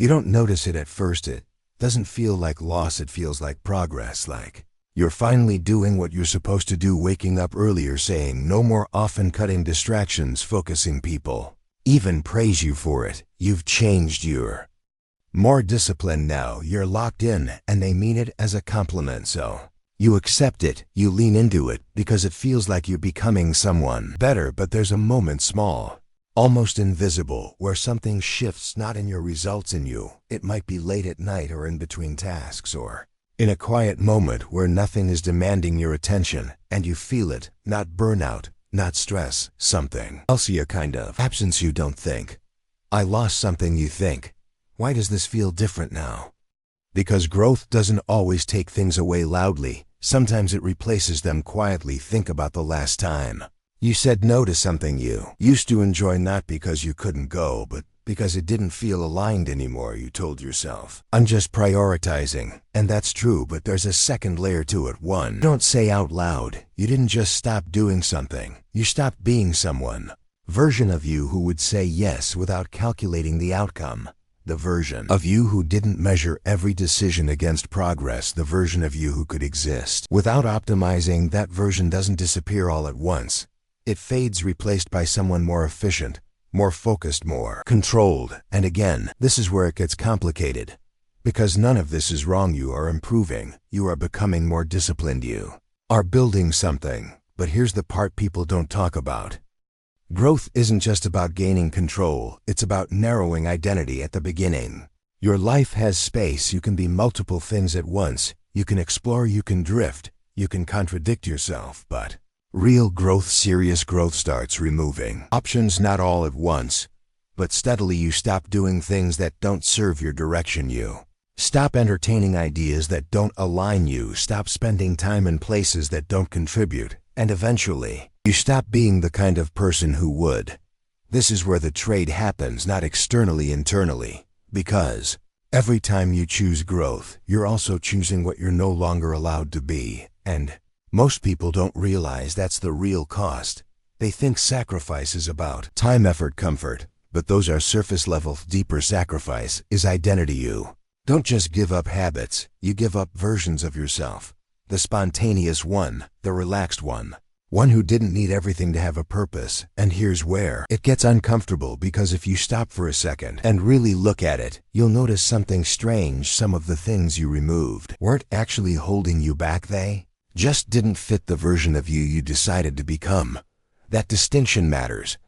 You don't notice it at first. It doesn't feel like loss, it feels like progress, like you're finally doing what you're supposed to do, waking up earlier, saying no more, often cutting distractions, focusing. People even praise you for it. You've changed, you're more disciplined now, you're locked in, and they mean it as a compliment, so you accept it, you lean into it, because it feels like you're becoming someone better. But there's a moment, small, almost invisible, where something shifts, not in your results, in you. It might be late at night, or in between tasks, or in a quiet moment where nothing is demanding your attention, and you feel it. Not burnout, not stress, something else, a kind of absence. You don't think, I lost something. You think, why does this feel different now? Because growth doesn't always take things away loudly. Sometimes it replaces them quietly. Think about the last time you said no to something you used to enjoy, not because you couldn't go, but because it didn't feel aligned anymore. You told yourself, I'm just prioritizing. And that's true, but there's a second layer to it. One you don't say out loud. You didn't just stop doing something. You stopped being someone. Version of you who would say yes without calculating the outcome. The version of you who didn't measure every decision against progress. The version of you who could exist without optimizing. That version doesn't disappear all at once. It fades, replaced by someone more efficient, more focused, more controlled. And again, this is where it gets complicated. Because none of this is wrong. You are improving. You are becoming more disciplined. You are building something. But here's the part people don't talk about. Growth isn't just about gaining control. It's about narrowing identity at the beginning. Your life has space. You can be multiple things at once. You can explore. You can drift. You can contradict yourself. But real growth, serious growth, starts removing options, not all at once, but steadily. You stop doing things that don't serve your direction. You stop entertaining ideas that don't align. You stop spending time in places that don't contribute. And eventually, you stop being the kind of person who would. This is where the trade happens, not externally, internally. Because every time you choose growth, you're also choosing what you're no longer allowed to be. And most people don't realize that's the real cost. They think sacrifice is about time, effort, comfort, but those are surface level. Deeper sacrifice is identity. You don't just give up habits, you give up versions of yourself. The spontaneous one, the relaxed one who didn't need everything to have a purpose. And here's where it gets uncomfortable, because if you stop for a second and really look at it, you'll notice something strange. Some of the things you removed weren't actually holding you back. They just didn't fit the version of you decided to become. That distinction matters,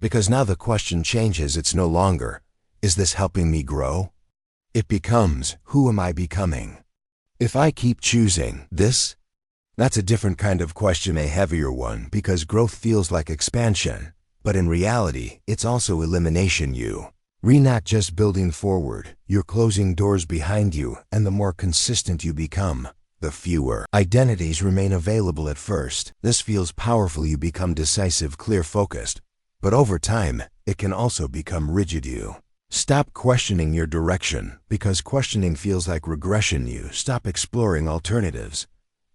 because now the question changes. It's no longer, is this helping me grow? It becomes, who am I becoming if I keep choosing this? That's a different kind of question, a heavier one, because growth feels like expansion, but in reality, it's also elimination. You're not just building forward, you're closing doors behind you. And the more consistent you become, the fewer identities remain available at first. This feels powerful. You become decisive, clear, focused. But over time, it can also become rigid. You stop questioning your direction, because questioning feels like regression. You stop exploring alternatives,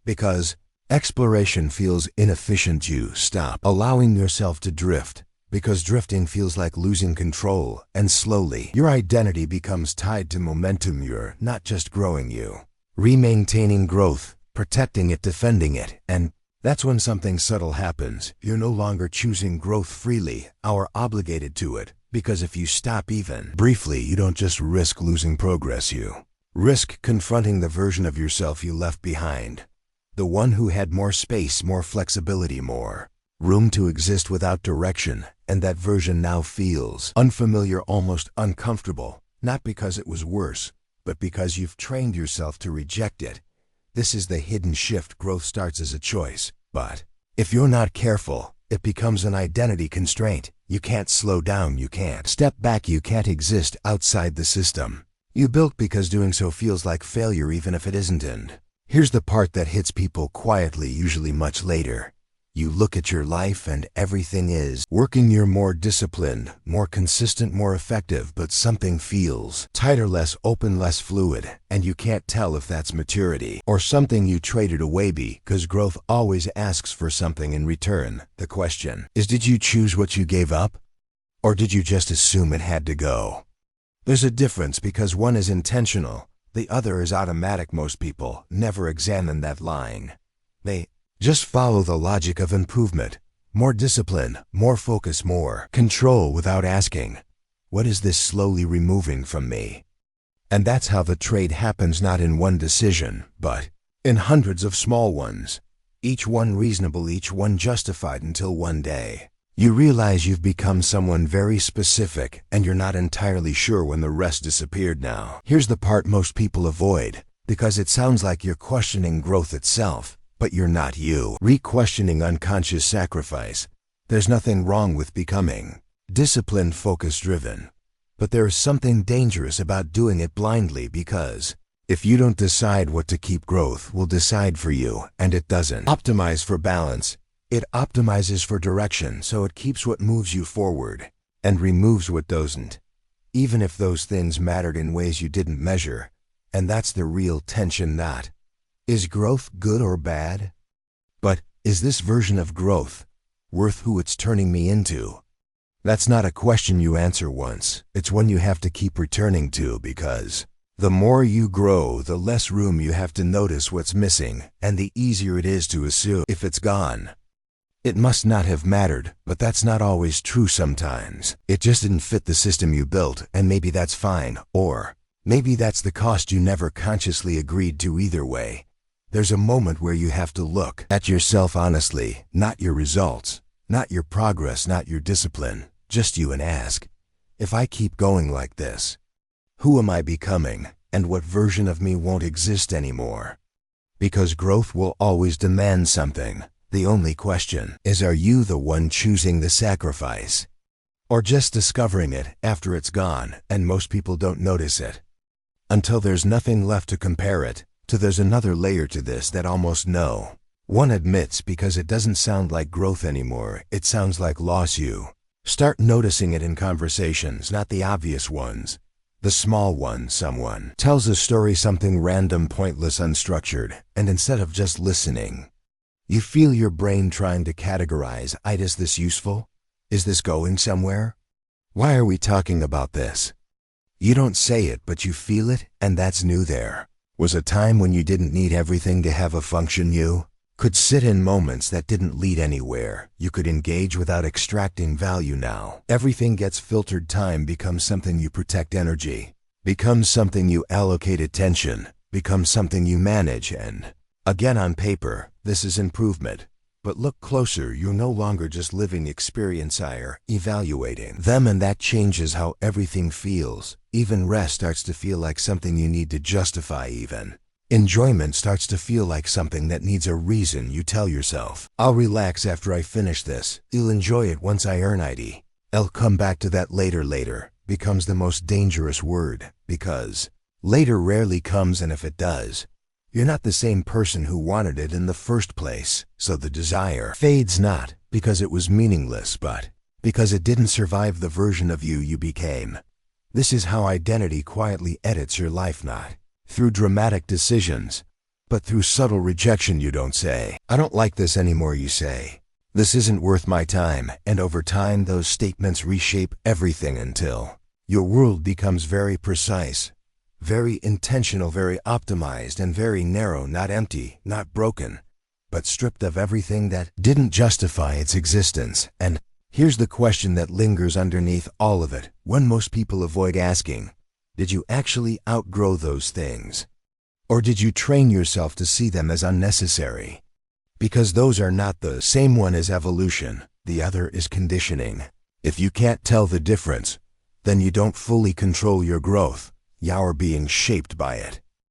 because exploration feels inefficient. You stop allowing yourself to drift, because drifting feels like losing control. And slowly, your identity becomes tied to momentum. You're not just growing, you maintaining growth, protecting it, defending it. And that's when something subtle happens. You're no longer choosing growth freely, or obligated to it. Because if you stop even briefly, you don't just risk losing progress, you risk confronting the version of yourself you left behind. The one who had more space, more flexibility, more room to exist without direction. And that version now feels unfamiliar, almost uncomfortable. Not because it was worse, but because you've trained yourself to reject it. This is the hidden shift. Growth starts as a choice, but if you're not careful, it becomes an identity constraint. You can't slow down, you can't step back, you can't exist outside the system you built, because doing so feels like failure even if it isn't. And here's the part that hits people quietly, usually much later. You look at your life and everything is working. You're more disciplined, more consistent, more effective, but something feels tighter, less open, less fluid. And you can't tell if that's maturity or something you traded away, because growth always asks for something in return. The question is, did you choose what you gave up? Or did you just assume it had to go? There's a difference because one is intentional, the other is automatic. Most people never examine that line. They just follow the logic of improvement. More discipline, more focus, more control without asking, what is this slowly removing from me? And that's how the trade happens, not in one decision, but in hundreds of small ones. Each one reasonable, each one justified, until one day you realize you've become someone very specific and you're not entirely sure when the rest disappeared. Now, here's the part most people avoid, because it sounds like you're questioning growth itself, but you're not you. Re-questioning unconscious sacrifice. There's nothing wrong with becoming disciplined, focus-driven. But there is something dangerous about doing it blindly, because if you don't decide what to keep, growth will decide for you, and it doesn't optimize for balance. It optimizes for direction, so it keeps what moves you forward and removes what doesn't, even if those things mattered in ways you didn't measure. And that's the real tension. Not, is growth good or bad? But, is this version of growth worth who it's turning me into? That's not a question you answer once. It's one you have to keep returning to, because the more you grow, the less room you have to notice what's missing, and the easier it is to assume if it's gone, it must not have mattered. But that's not always true. Sometimes it just didn't fit the system you built, and maybe that's fine, or maybe that's the cost you never consciously agreed to. Either way, there's a moment where you have to look at yourself honestly, not your results, not your progress, not your discipline, just you, and ask, if I keep going like this, who am I becoming, and what version of me won't exist anymore? Because growth will always demand something. The only question is, are you the one choosing the sacrifice, or just discovering it after it's gone? And most people don't notice it until there's nothing left to compare it to. There's another layer to this that almost no one admits, because it doesn't sound like growth anymore. It sounds like loss. You start noticing it in conversations, not the obvious ones, the small ones. Someone tells a story, something random, pointless, unstructured, and instead of just listening, you feel your brain trying to categorize. Is this useful? Is this going somewhere? Why are we talking about this? You don't say it, but you feel it, and that's new. There was a time when you didn't need everything to have a function. You could sit in moments that didn't lead anywhere. You could engage without extracting value. Now, everything gets filtered. Time becomes something you protect. Energy becomes something you allocate. Attention becomes something you manage. And again, on paper, this is improvement. But look closer, you're no longer just living experience, you're evaluating them, and that changes how everything feels. Even rest starts to feel like something you need to justify. Even enjoyment starts to feel like something that needs a reason. You tell yourself, I'll relax after I finish this. You'll enjoy it once I earn it. I'll come back to that later. Later becomes the most dangerous word, because later rarely comes, and if it does, you're not the same person who wanted it in the first place. So the desire fades, not because it was meaningless, but because it didn't survive the version of you became. This is how identity quietly edits your life, not through dramatic decisions, but through subtle rejection. You don't say, I don't like this anymore. You say, this isn't worth my time. And over time, those statements reshape everything until your world becomes very precise, very intentional, very optimized, and very narrow. Not empty, not broken, but stripped of everything that didn't justify its existence. And here's the question that lingers underneath all of it, one most people avoid asking: did you actually outgrow those things? Or did you train yourself to see them as unnecessary? Because those are not the same. One is evolution, the other is conditioning. If you can't tell the difference, then you don't fully control your growth. You're being shaped by it.